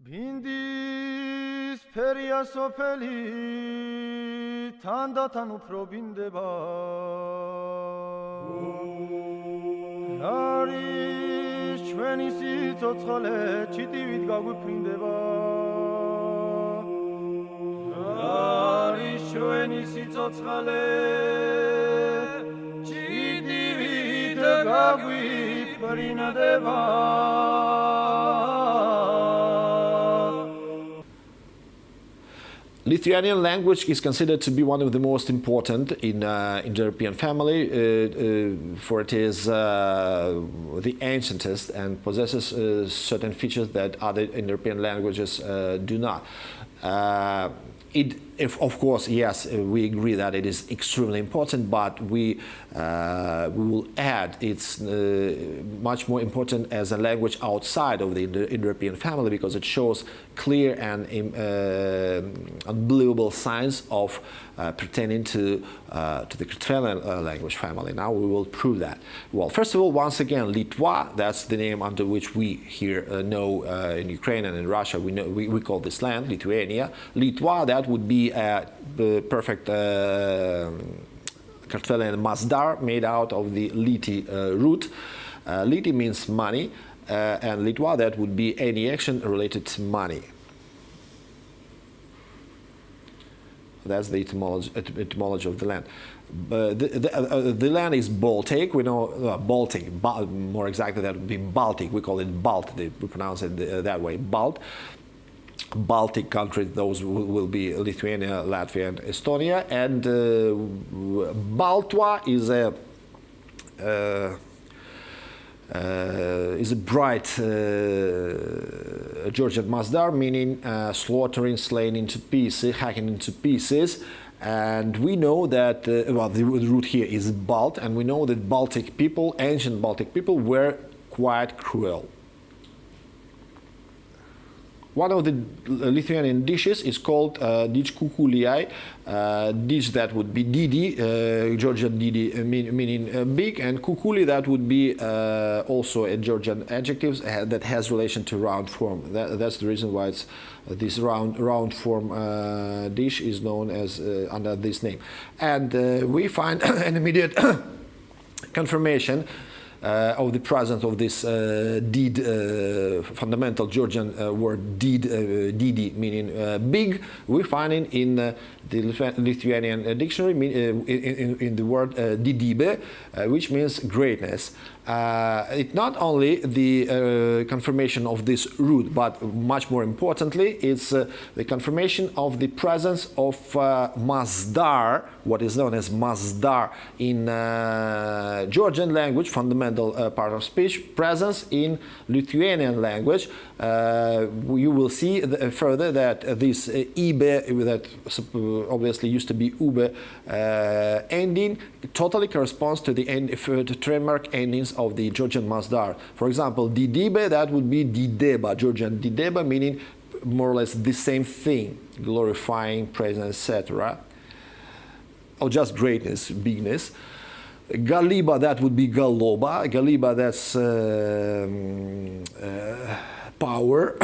Bindis peria sopeli tandatan uprobindeba Lari shvenisi totkhale chitivit gaguprindeba Lari shvenisi totkhale chitivit gaguprindeba Lithuanian language is considered to be one of the most important in the European family, for it is the ancientest and possesses certain features that other European languages do not. Of course, yes, we agree that it is extremely important, but we will add it's much more important as a language outside of the Indo-European family because it shows clear and unbelievable signs of pertaining to the Kartvelian language family. Now we will prove that. Well, first of all, once again, Litva, that's the name under which we here know in Ukraine and in Russia, we call this land, Lithuania. Litva, that would be a perfect Kartvelian masdar made out of the liti root. Liti means money, and Litva, that would be any action related to money. That's the etymology of the land. The land is Baltic. We know Baltic. More exactly, that would be Baltic. We call it Balt. We pronounce it that way. Balt. Baltic countries. Those will be Lithuania, Latvia, and Estonia. And Baltwa is a bright Georgian masdar, meaning slaughtering, slaying into pieces, hacking into pieces. And we know that, well, the root here is Balt, and we know that Baltic people, ancient Baltic people, were quite cruel. One of the Lithuanian dishes is called dish kukuliai, dish that would be didi, Georgian didi meaning big, and kukuli that would be also a Georgian adjective that has relation to round form. That's the reason why it's this round form dish is known as under this name. And we find an immediate confirmation of the presence of this did, fundamental Georgian word did, didi, meaning big. We find it in the Lithuanian dictionary in the word didibe, which means greatness. It's not only the confirmation of this root, but much more importantly, it's the confirmation of the presence of masdar, what is known as masdar in Georgian language, fundamental part of speech, presence in Lithuanian language. You will see further that this ibe, that obviously used to be ube ending, totally corresponds to the trademark endings of the Georgian masdar. For example, didibe, that would be dideba, Georgian dideba, meaning more or less the same thing, glorifying, praising, etc. Or just greatness, bigness. Galiba, that would be galoba. Galiba, that's power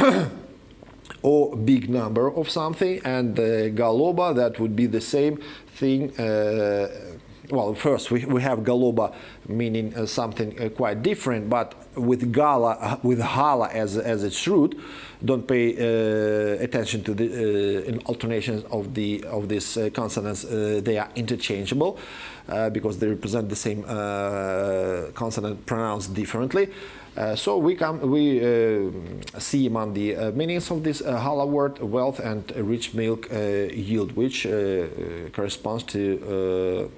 or big number of something. And galoba, that would be the same thing. Well, first we have galoba meaning something quite different, but with gala, with hala as its root, don't pay attention to the alternations of these consonants. They are interchangeable because they represent the same consonant pronounced differently. So we see among the meanings of this hala word wealth and rich milk yield, which corresponds to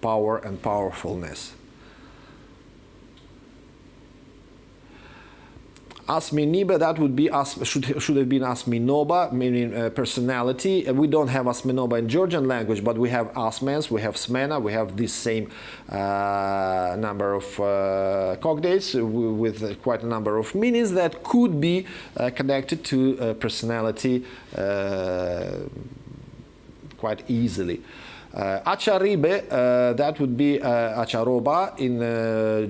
power and powerfulness. Asminiba, that would be should have been Asminoba, meaning personality. We don't have Asminoba in Georgian language, but we have Asmens, we have Smena, we have this same number of cognates with quite a number of meanings that could be connected to personality quite easily. Acharibe, that would be Acharoba in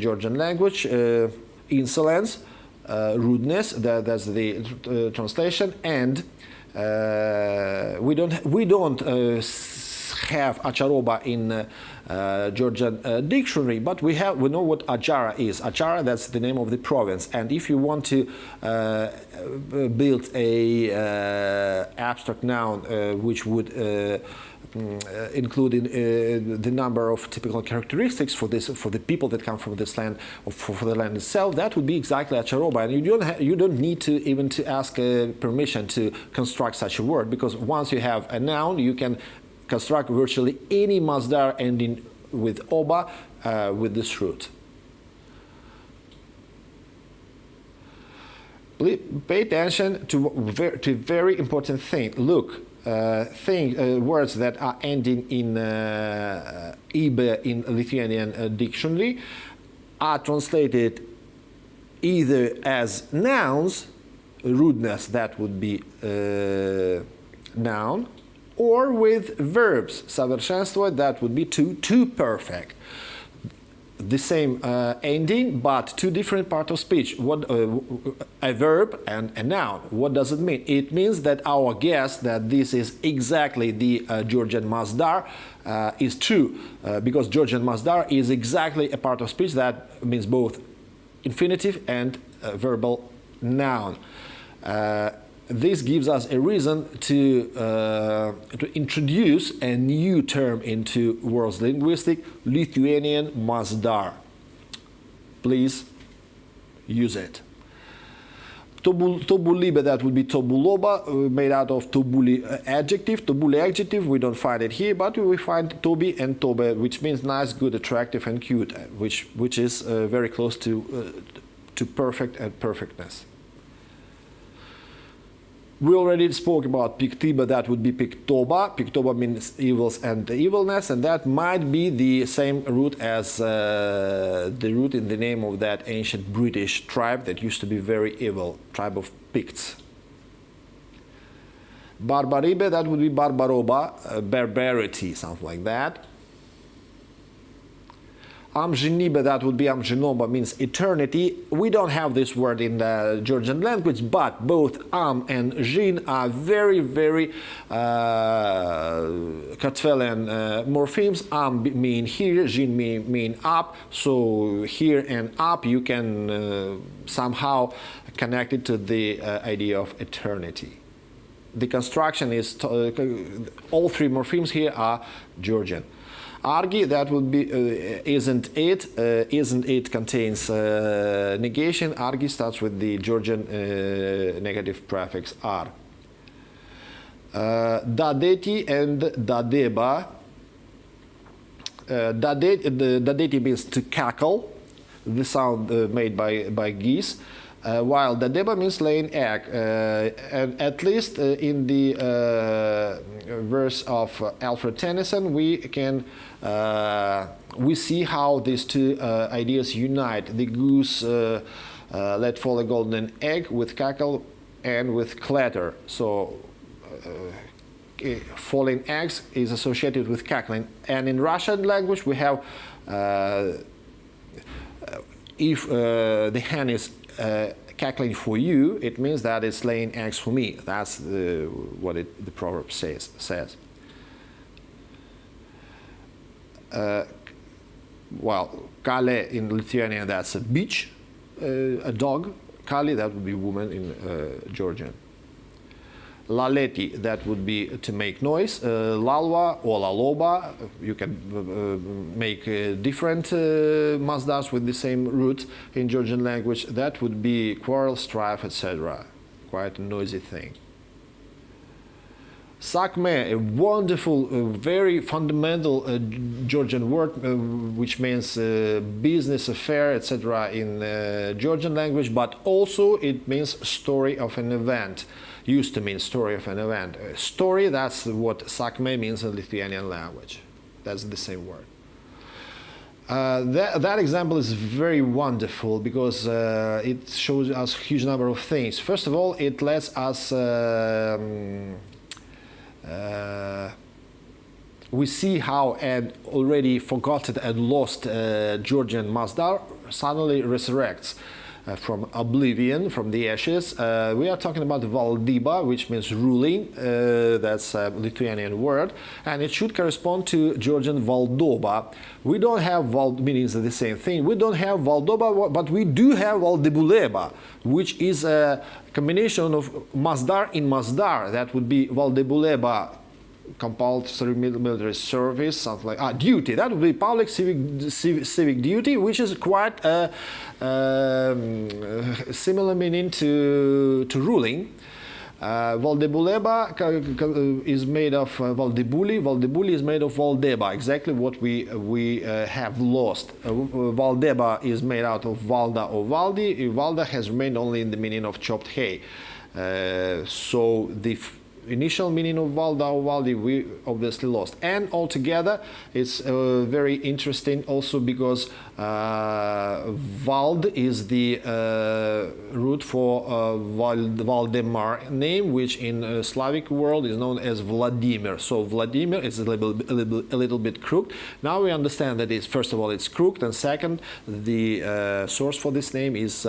Georgian language, insolence. rudeness. That's the translation, and we don't have acharoba in Georgian dictionary, but we know what Achara is. Achara, that's the name of the province, and if you want to build a abstract noun which would including the number of typical characteristics for the people that come from this land, or for the land itself, that would be exactly acharoba, and you don't need to even to ask permission to construct such a word, because once you have a noun, you can construct virtually any masdar ending with oba with this root. Pay attention to very important thing. Look. Words that are ending in ibe in Lithuanian dictionary are translated either as nouns, rudeness, that would be noun, or with verbs, совершенство, that would be to perfect. The same ending, but two different parts of speech. What a verb and a noun. What does it mean? It means that our guess that this is exactly the Georgian masdar is true, because Georgian masdar is exactly a part of speech that means both infinitive and verbal noun. This gives us a reason to introduce a new term into world's linguistic, Lithuanian masdar. Please use it. Tobulibe, that would be tobuloba, made out of tobuli adjective. Tobuli adjective, we don't find it here, but we find tobi and tobe, which means nice, good, attractive, and cute, which is very close to perfect and perfectness. We already spoke about piktiba, that would be piktoba. Piktoba means evils and evilness, and that might be the same root as the root in the name of that ancient British tribe that used to be very evil, tribe of Picts. Barbaribe, that would be barbaroba, barbarity, something like that. Amžinibe, that would be amžinoba, means eternity. We don't have this word in the Georgian language, but both am and jin are very, very Kartvelian morphemes. Am mean here, jin mean up. So here and up, you can somehow connect it to the idea of eternity. The construction is, all three morphemes here are Georgian. Argi, that would be isn't it. Isn't it contains negation. Argi starts with the Georgian negative prefix ar. Dadeti and dadeba. Dadeti means to cackle, the sound made by geese. While dadeba means laying egg, and at least in the verse of Alfred Tennyson, we see how these two ideas unite. The goose let fall a golden egg with cackle and with clatter. So falling eggs is associated with cackling. And in Russian language, we have if the hen is cackling for you, it means that it's laying eggs for me. That's what the proverb says. Well, kale in Lithuanian, that's a bitch, a dog. Kali, that would be woman in Georgian. Laleti, that would be to make noise. Lalva or laloba, you can make different masdars with the same root in Georgian language. That would be quarrel, strife, etc. Quite a noisy thing. Sakme, a wonderful, very fundamental Georgian word, which means business, affair, etc. in Georgian language, but also it means story of an event. Used to mean story of an event. Story, that's what sakme means in Lithuanian language. That's the same word. That example is very wonderful because it shows us a huge number of things. First of all, it lets us we see how an already forgotten and lost Georgian masdar suddenly resurrects. from oblivion, from the ashes. We are talking about valdyba, which means ruling. That's a Lithuanian word, and it should correspond to Georgian valdoba. We don't have meanings of the same thing. We don't have valdoba, but we do have valdebuleba, which is a combination of masdar in masdar. That would be valdebuleba, compulsory military service, something like duty. That would be public civic duty, which is quite a similar meaning to ruling. Valdebuleba is made of valdebuli. Valdebuli is made of valdeba, exactly what we have lost. Valdeba is made out of valda or valdi. Valda has remained only in the meaning of chopped hay. So the initial meaning of valda or valdi we obviously lost, and altogether it's very interesting also because Vald is the root for Valdemar name, which in Slavic world is known as Vladimir. So Vladimir is a little bit crooked. Now we understand that it's, first of all, it's crooked, and second, the source for this name is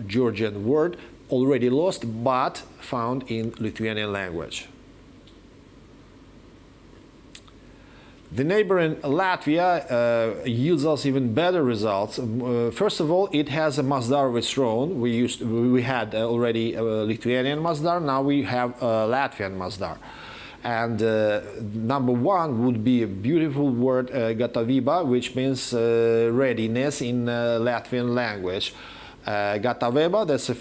Georgian word, already lost but found in Lithuanian language. The neighboring Latvia yields us even better results. First of all, it has a masdar of its own. We had already Lithuanian masdar. Now we have Latvian masdar. And number one would be a beautiful word, gataviba, which means readiness in Latvian language. Gataveba, that's a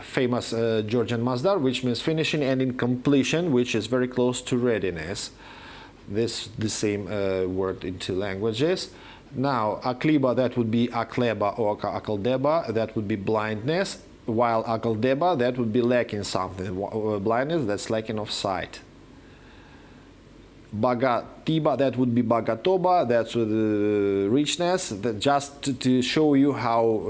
famous Georgian masdar, which means finishing, and in completion, which is very close to readiness. This the same word in two languages. Now, akliba, that would be akleba or akaldeba, that would be blindness, while akaldeba, that would be lacking something. Blindness, that's lacking of sight. Bagatiba, that would be bagatoba, that's richness, that just to show you how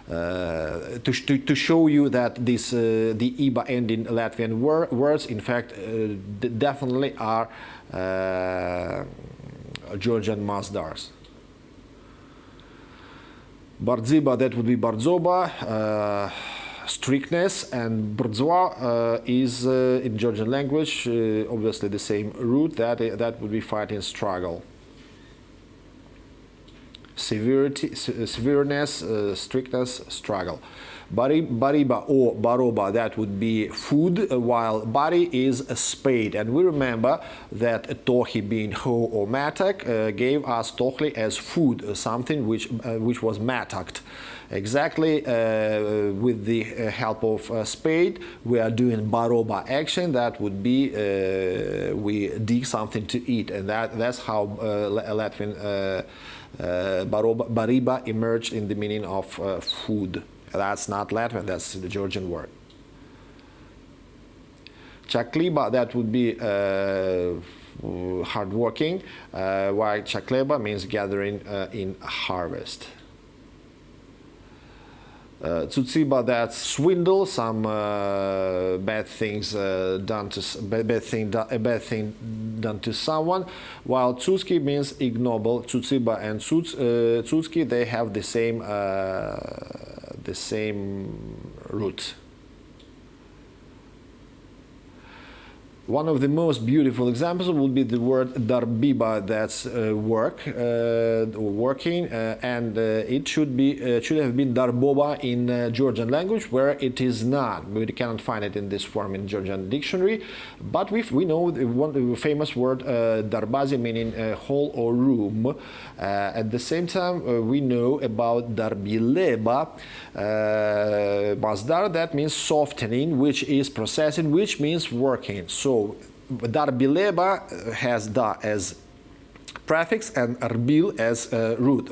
to show you that this the iba ending Latvian words in fact definitely are Georgian masdars. Bardziba, that would be bardzoba, strictness, and brdzwa is in Georgian language obviously the same root, that would be fighting, struggle. Severeness, strictness, struggle. Bariba or baroba, that would be food, while bari is a spade. And we remember that tohi, being ho or matak, gave us tohli as food, something which was matakt. Exactly, with the help of spade, we are doing baroba action. That would be we dig something to eat, and that's how Latvian bariba emerged in the meaning of food. That's not Latvian, that's the Georgian word. Chakliba, that would be hardworking, while chakleba means gathering in harvest. Tsutsiba, that's swindle, some bad things done to a bad thing done to someone, while tsutski means ignoble. Tsutsiba and tsutski, they have the same root. One of the most beautiful examples would be the word darbiba, that's working, and it should have been darboba in Georgian language, where it is not. We cannot find it in this form in Georgian dictionary, but we know the famous word darbazi, meaning hall or room. At the same time, we know about darbileba, masdar, that means softening, which is processing, which means working. So darbileba has da as prefix and arbil as root,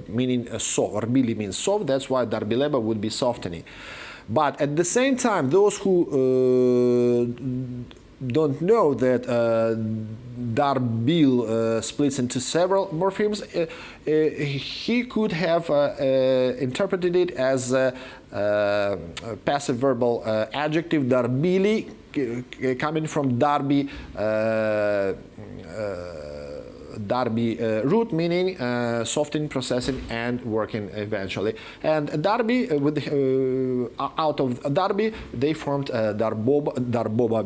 meaning soft. Arbili means soft, that's why darbileba would be softening. But at the same time, those who don't know that darbil splits into several morphemes, he could have interpreted it as a passive verbal adjective, darbili, coming from darbi, darbi root, meaning softening, processing, and working eventually. And darbi, out of darbi, they formed darboba,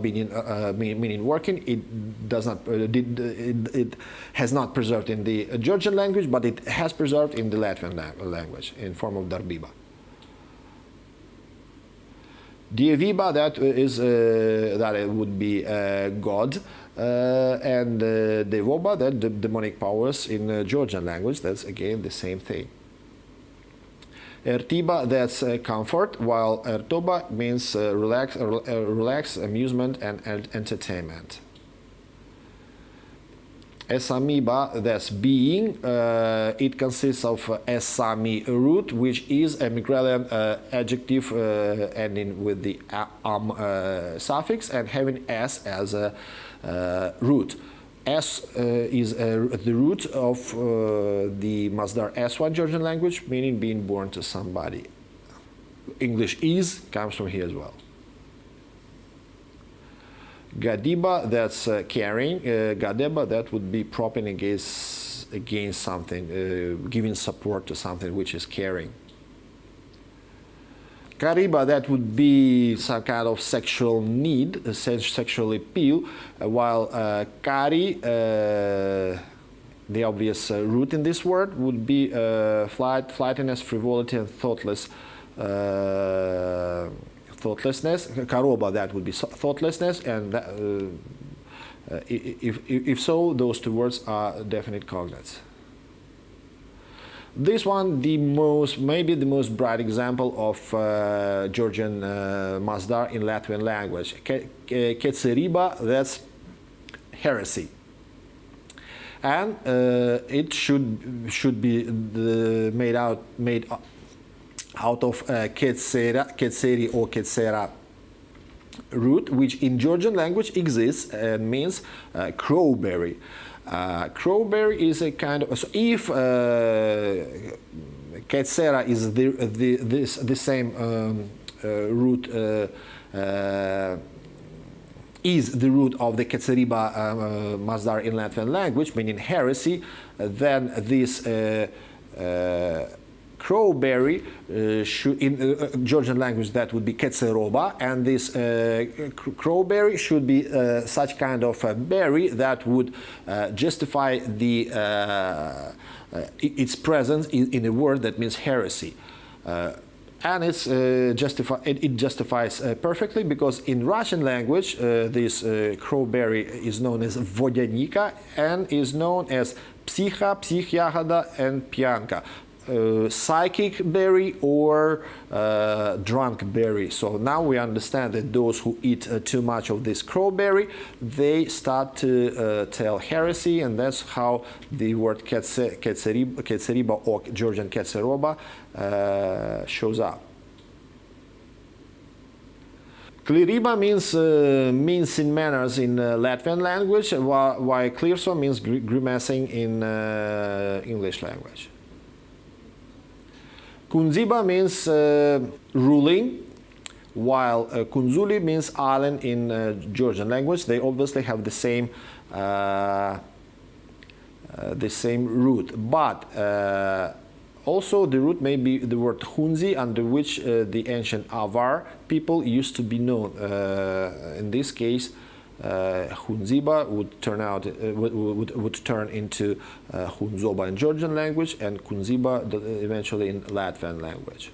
meaning working. It does not, it has not preserved in the Georgian language, but it has preserved in the Latvian language in form of darbiba. Dieviba, that is that it would be God, and Devoba, that the demonic powers in Georgian language. That's again the same thing. Ertiba, that's comfort, while Ertoba means relax, amusement, and entertainment. Esamiba, that's being. It consists of esami root, which is a Migrelian adjective ending with the suffix and having s as a root. S is the root of the Masdar S1 Georgian language, meaning being born to somebody. English is comes from here as well. Gadiba, that's carrying. Gadeba, that would be propping against something, giving support to something which is carrying. Kariba, that would be some kind of sexual need, sexual appeal, while kari, the obvious root in this word, would be flightiness, frivolity, and thoughtlessness. Karoba, that would be thoughtlessness, and if so, those two words are definite cognates. This one, maybe the most bright example of Georgian Masdar in Latvian language. Ketseriba, that's heresy, and it should be made out of ketseri or ketsera root, which in Georgian language exists and means crowberry. Crowberry is a kind of, so if ketsera is the same root, is the root of the ketseriba Masdar in Latvian language, meaning heresy, then this crowberry in Georgian language, that would be ketseroba, and this crowberry should be such kind of a berry that would justify its presence in a word that means heresy. And it justifies perfectly, because in Russian language this crowberry is known as vodyanika and is known as psiha, psihyagada, and pianka. Psychic berry or drunk berry. So now we understand that those who eat too much of this crowberry, they start to tell heresy, and that's how the word ketseriba or Georgian ketseroba shows up. Kliriba means mincing manners in Latvian language, while klirso means grimacing in English language. Kunziba means ruling, while Kunzuli means island in Georgian language. They obviously have the same root, but also the root may be the word Hunzi, under which the ancient Avar people used to be known. In this case, Hunziba would turn into Hunzoba in Georgian language, and Kunziba eventually in Latvian language.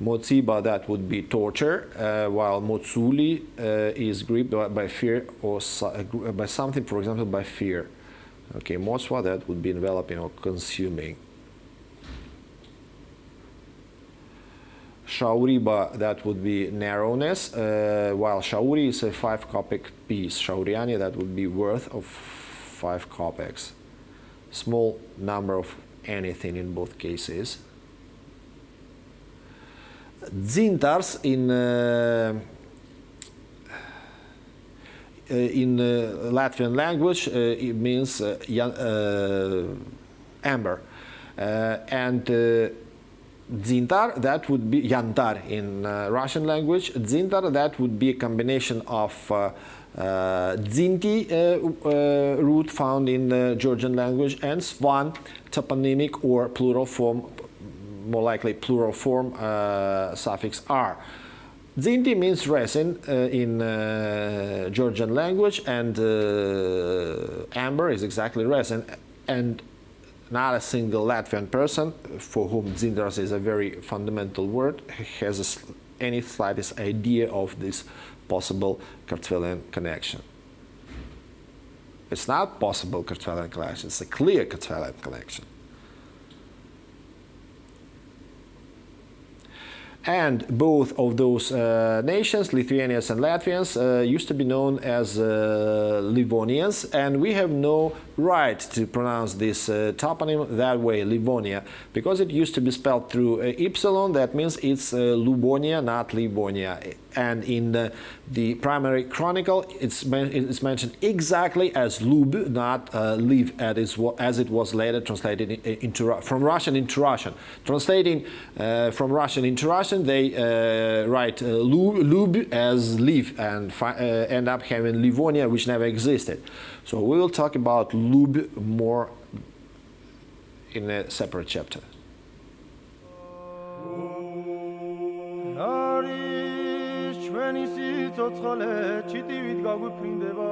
Motsiba, that would be torture, while Motsuli is gripped by fear or by something, for example, by fear. Okay, Motswa, that would be enveloping or consuming. Shauriba, that would be narrowness, while Shauri is a 5 kopeck piece. Shauriani, that would be worth of 5 kopecks. Small number of anything in both cases. Dzintars in Latvian language it means amber, and Dzintar, that would be Yantar in Russian language. Dzintar, that would be a combination of Dzinti root found in the Georgian language, and Svan, toponymic or plural form, more likely plural form suffix R. Dzinti means resin in Georgian language, and amber is exactly resin, and not a single Latvian person for whom dzintars is a very fundamental word has any slightest idea of this possible Kartvelian connection. It's not possible Kartvelian connection, it's a clear Kartvelian connection. And both of those nations, Lithuanians and Latvians, used to be known as Livonians, and we have no right to pronounce this toponym that way, Livonia, because it used to be spelled through ypsilon. That means it's Lubonia, not Livonia. And in the primary chronicle, it's mentioned exactly as Lub, not Liv, as it was later translated from Russian into Russian. Translating from Russian into Russian, they write Lub as Liv and end up having Livonia, which never existed. So we will talk about Lub more in a separate chapter. Ari shveni si tsotskhale chiti vid gagu prindeva